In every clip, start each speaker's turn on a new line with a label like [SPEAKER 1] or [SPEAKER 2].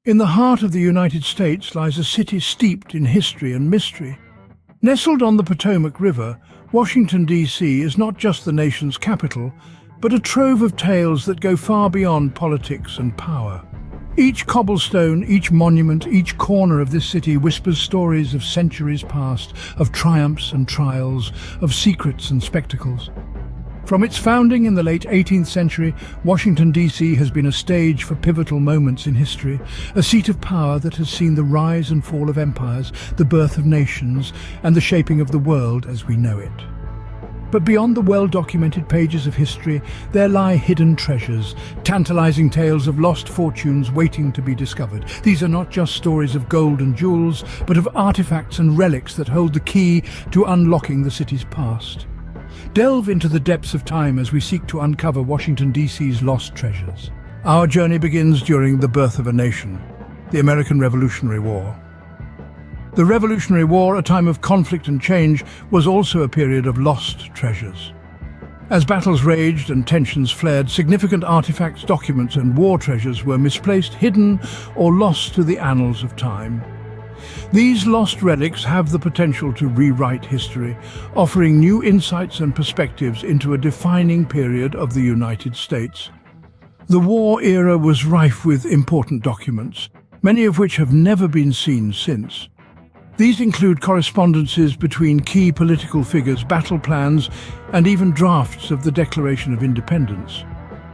[SPEAKER 1] In the heart of the United States lies a city steeped in history and mystery. Nestled on the Potomac River, Washington, D.C. is not just the nation's capital, but a trove of tales that go far beyond politics and power. Each cobblestone, each monument, each corner of this city whispers stories of centuries past, of triumphs and trials, of secrets and spectacles. From its founding in the late 18th century, Washington, D.C. has been a stage for pivotal moments in history, a seat of power that has seen the rise and fall of empires, the birth of nations, and the shaping of the world as we know it. But beyond the well-documented pages of history, there lie hidden treasures, tantalizing tales of lost fortunes waiting to be discovered. These are not just stories of gold and jewels, but of artifacts and relics that hold the key to unlocking the city's past. Delve into the depths of time as we seek to uncover Washington, D.C.'s lost treasures. Our journey begins during the birth of a nation, the American Revolutionary War. The Revolutionary War, a time of conflict and change, was also a period of lost treasures. As battles raged and tensions flared, significant artifacts, documents and war treasures were misplaced, hidden or lost to the annals of time. These lost relics have the potential to rewrite history, offering new insights and perspectives into a defining period of the United States. The war era was rife with important documents, many of which have never been seen since. These include correspondences between key political figures, battle plans, and even drafts of the Declaration of Independence.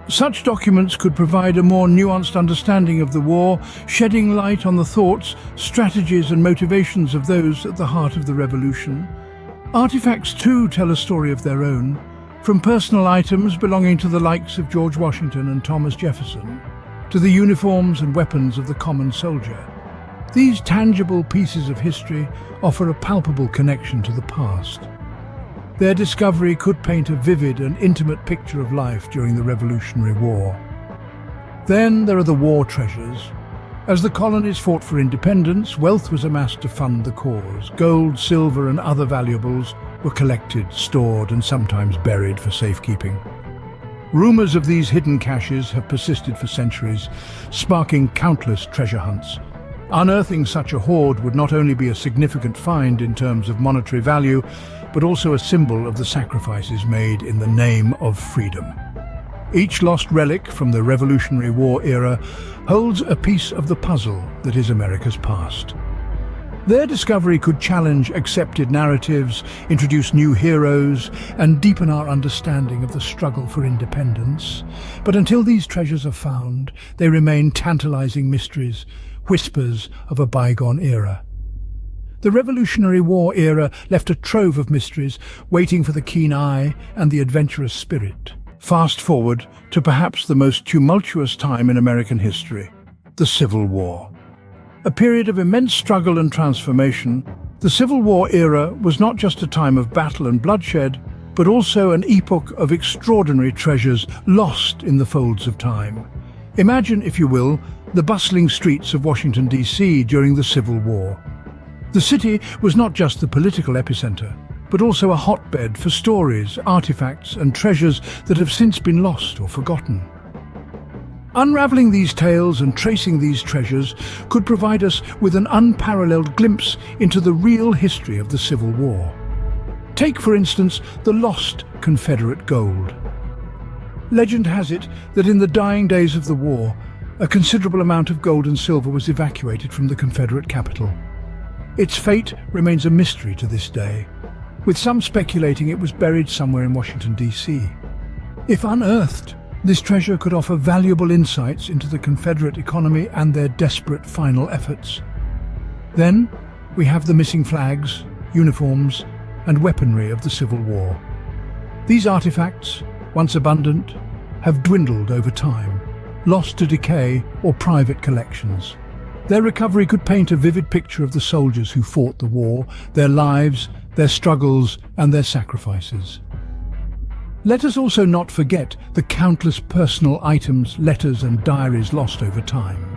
[SPEAKER 1] Such documents could provide a more nuanced understanding of the war, shedding light on the thoughts, strategies and motivations of those at the heart of the revolution. Artifacts too tell a story of their own, from personal items belonging to the likes of George Washington and Thomas Jefferson, to the uniforms and weapons of the common soldier. These tangible pieces of history offer a palpable connection to the past. Their discovery could paint a vivid and intimate picture of life during the Revolutionary War. Then there are the war treasures. As the colonies fought for independence, wealth was amassed to fund the cause. Gold, silver and other valuables were collected, stored and sometimes buried for safekeeping. Rumors of these hidden caches have persisted for centuries, sparking countless treasure hunts. Unearthing such a hoard would not only be a significant find in terms of monetary value, but also a symbol of the sacrifices made in the name of freedom. Each lost relic from the Revolutionary War era holds a piece of the puzzle that is America's past. Their discovery could challenge accepted narratives, introduce new heroes, and deepen our understanding of the struggle for independence. But until these treasures are found, they remain tantalizing mysteries, whispers of a bygone era. The Revolutionary War era left a trove of mysteries waiting for the keen eye and the adventurous spirit. Fast forward to perhaps the most tumultuous time in American history, the Civil War. A period of immense struggle and transformation, the Civil War era was not just a time of battle and bloodshed, but also an epoch of extraordinary treasures lost in the folds of time. Imagine, if you will, the bustling streets of Washington, D.C. during the Civil War. The city was not just the political epicenter, but also a hotbed for stories, artifacts and treasures that have since been lost or forgotten. Unraveling these tales and tracing these treasures could provide us with an unparalleled glimpse into the real history of the Civil War. Take, for instance, the lost Confederate gold. Legend has it that in the dying days of the war, a considerable amount of gold and silver was evacuated from the Confederate capital. Its fate remains a mystery to this day, with some speculating it was buried somewhere in Washington, D.C. If unearthed, this treasure could offer valuable insights into the Confederate economy and their desperate final efforts. Then we have the missing flags, uniforms, and weaponry of the Civil War. These artifacts, once abundant, have dwindled over time, lost to decay or private collections. Their recovery could paint a vivid picture of the soldiers who fought the war, their lives, their struggles, and their sacrifices. Let us also not forget the countless personal items, letters, and diaries lost over time.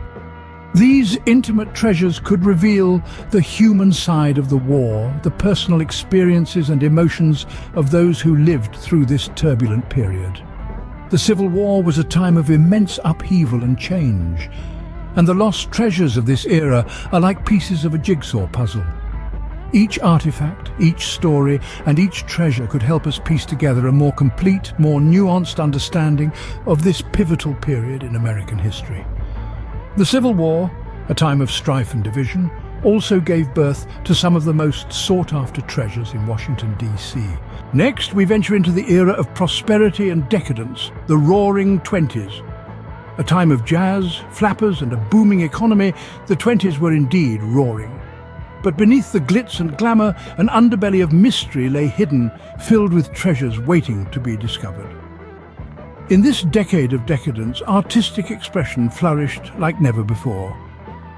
[SPEAKER 1] These intimate treasures could reveal the human side of the war, the personal experiences and emotions of those who lived through this turbulent period. The Civil War was a time of immense upheaval and change, and the lost treasures of this era are like pieces of a jigsaw puzzle. Each artifact, each story, and each treasure could help us piece together a more complete, more nuanced understanding of this pivotal period in American history. The Civil War, a time of strife and division, also gave birth to some of the most sought-after treasures in Washington, D.C. Next, we venture into the era of prosperity and decadence, the Roaring Twenties. A time of jazz, flappers, and a booming economy, the 20s were indeed roaring. But beneath the glitz and glamour, an underbelly of mystery lay hidden, filled with treasures waiting to be discovered. In this decade of decadence, artistic expression flourished like never before.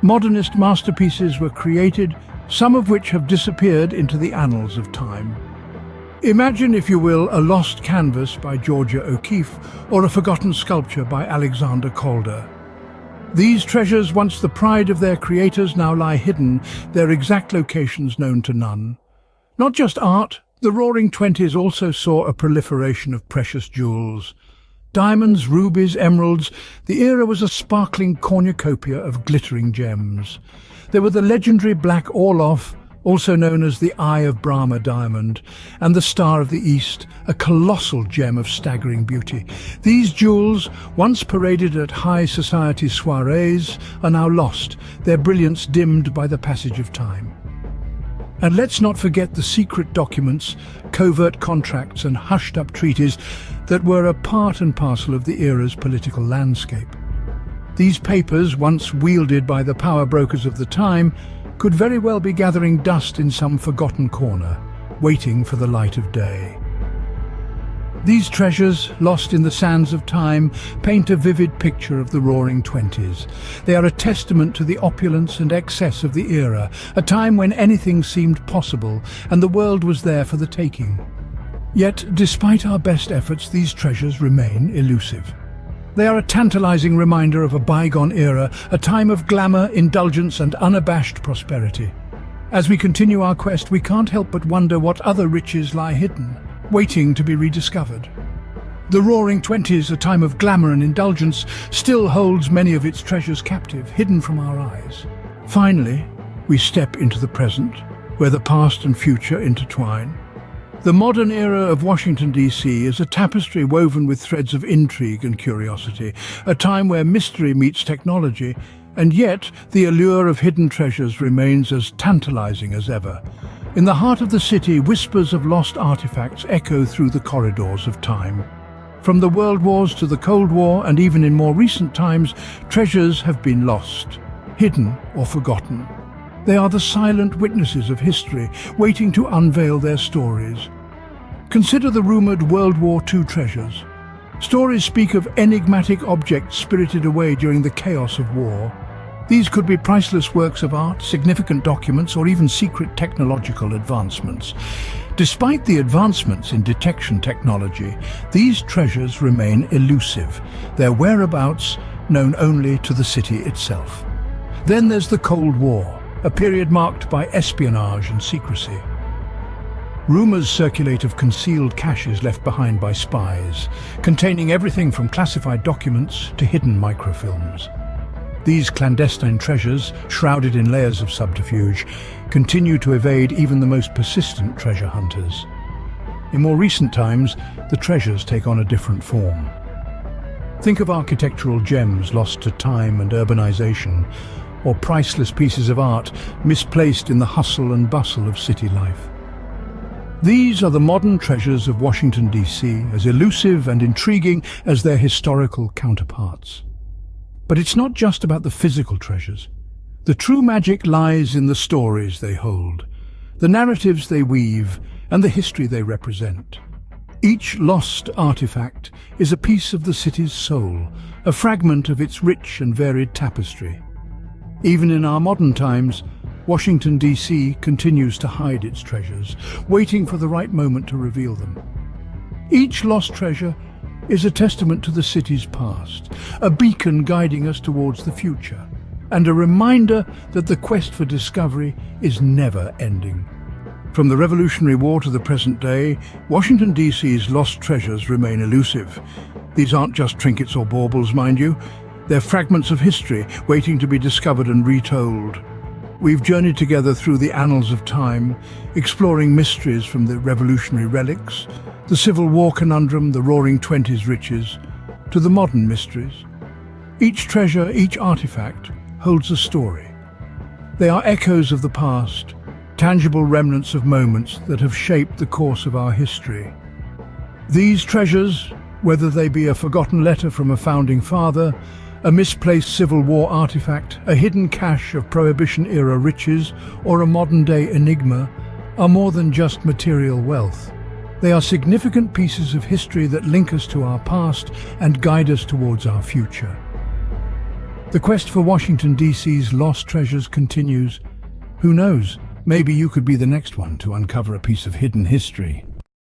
[SPEAKER 1] Modernist masterpieces were created, some of which have disappeared into the annals of time. Imagine, if you will, a lost canvas by Georgia O'Keeffe or a forgotten sculpture by Alexander Calder. These treasures, once the pride of their creators, now lie hidden, their exact locations known to none. Not just art, the Roaring Twenties also saw a proliferation of precious jewels. Diamonds, rubies, emeralds, the era was a sparkling cornucopia of glittering gems. There were the legendary Black Orloff, also known as the Eye of Brahma diamond, and the Star of the East, a colossal gem of staggering beauty. These jewels, once paraded at high society soirees, are now lost, their brilliance dimmed by the passage of time. And let's not forget the secret documents, covert contracts and hushed-up treaties that were a part and parcel of the era's political landscape. These papers, once wielded by the power brokers of the time, could very well be gathering dust in some forgotten corner, waiting for the light of day. These treasures, lost in the sands of time, paint a vivid picture of the Roaring Twenties. They are a testament to the opulence and excess of the era, a time when anything seemed possible and the world was there for the taking. Yet, despite our best efforts, these treasures remain elusive. They are a tantalizing reminder of a bygone era, a time of glamour, indulgence, and unabashed prosperity. As we continue our quest, we can't help but wonder what other riches lie hidden, waiting to be rediscovered. The Roaring Twenties, a time of glamour and indulgence, still holds many of its treasures captive, hidden from our eyes. Finally, we step into the present, where the past and future intertwine. The modern era of Washington, D.C. is a tapestry woven with threads of intrigue and curiosity, a time where mystery meets technology, and yet the allure of hidden treasures remains as tantalizing as ever. In the heart of the city, whispers of lost artifacts echo through the corridors of time. From the World Wars to the Cold War, and even in more recent times, treasures have been lost, hidden or forgotten. They are the silent witnesses of history, waiting to unveil their stories. Consider the rumored World War II treasures. Stories speak of enigmatic objects spirited away during the chaos of war. These could be priceless works of art, significant documents, or even secret technological advancements. Despite the advancements in detection technology, these treasures remain elusive, their whereabouts known only to the city itself. Then there's the Cold War, a period marked by espionage and secrecy. Rumors circulate of concealed caches left behind by spies, containing everything from classified documents to hidden microfilms. These clandestine treasures, shrouded in layers of subterfuge, continue to evade even the most persistent treasure hunters. In more recent times, the treasures take on a different form. Think of architectural gems lost to time and urbanization, or priceless pieces of art misplaced in the hustle and bustle of city life. These are the modern treasures of Washington, D.C., as elusive and intriguing as their historical counterparts. But it's not just about the physical treasures. The true magic lies in the stories they hold, the narratives they weave, and the history they represent. Each lost artifact is a piece of the city's soul, a fragment of its rich and varied tapestry. Even in our modern times, Washington, D.C. continues to hide its treasures, waiting for the right moment to reveal them. Each lost treasure is a testament to the city's past, a beacon guiding us towards the future, and a reminder that the quest for discovery is never ending. From the Revolutionary War to the present day, Washington, D.C.'s lost treasures remain elusive. These aren't just trinkets or baubles, mind you. They're fragments of history waiting to be discovered and retold. We've journeyed together through the annals of time, exploring mysteries from the revolutionary relics, the Civil War conundrum, the Roaring Twenties riches, to the modern mysteries. Each treasure, each artifact, holds a story. They are echoes of the past, tangible remnants of moments that have shaped the course of our history. These treasures, whether they be a forgotten letter from a founding father, a misplaced Civil War artifact, a hidden cache of Prohibition-era riches, or a modern-day enigma, are more than just material wealth. They are significant pieces of history that link us to our past and guide us towards our future. The quest for Washington, D.C.'s lost treasures continues. Who knows, maybe you could be the next one to uncover a piece of hidden history.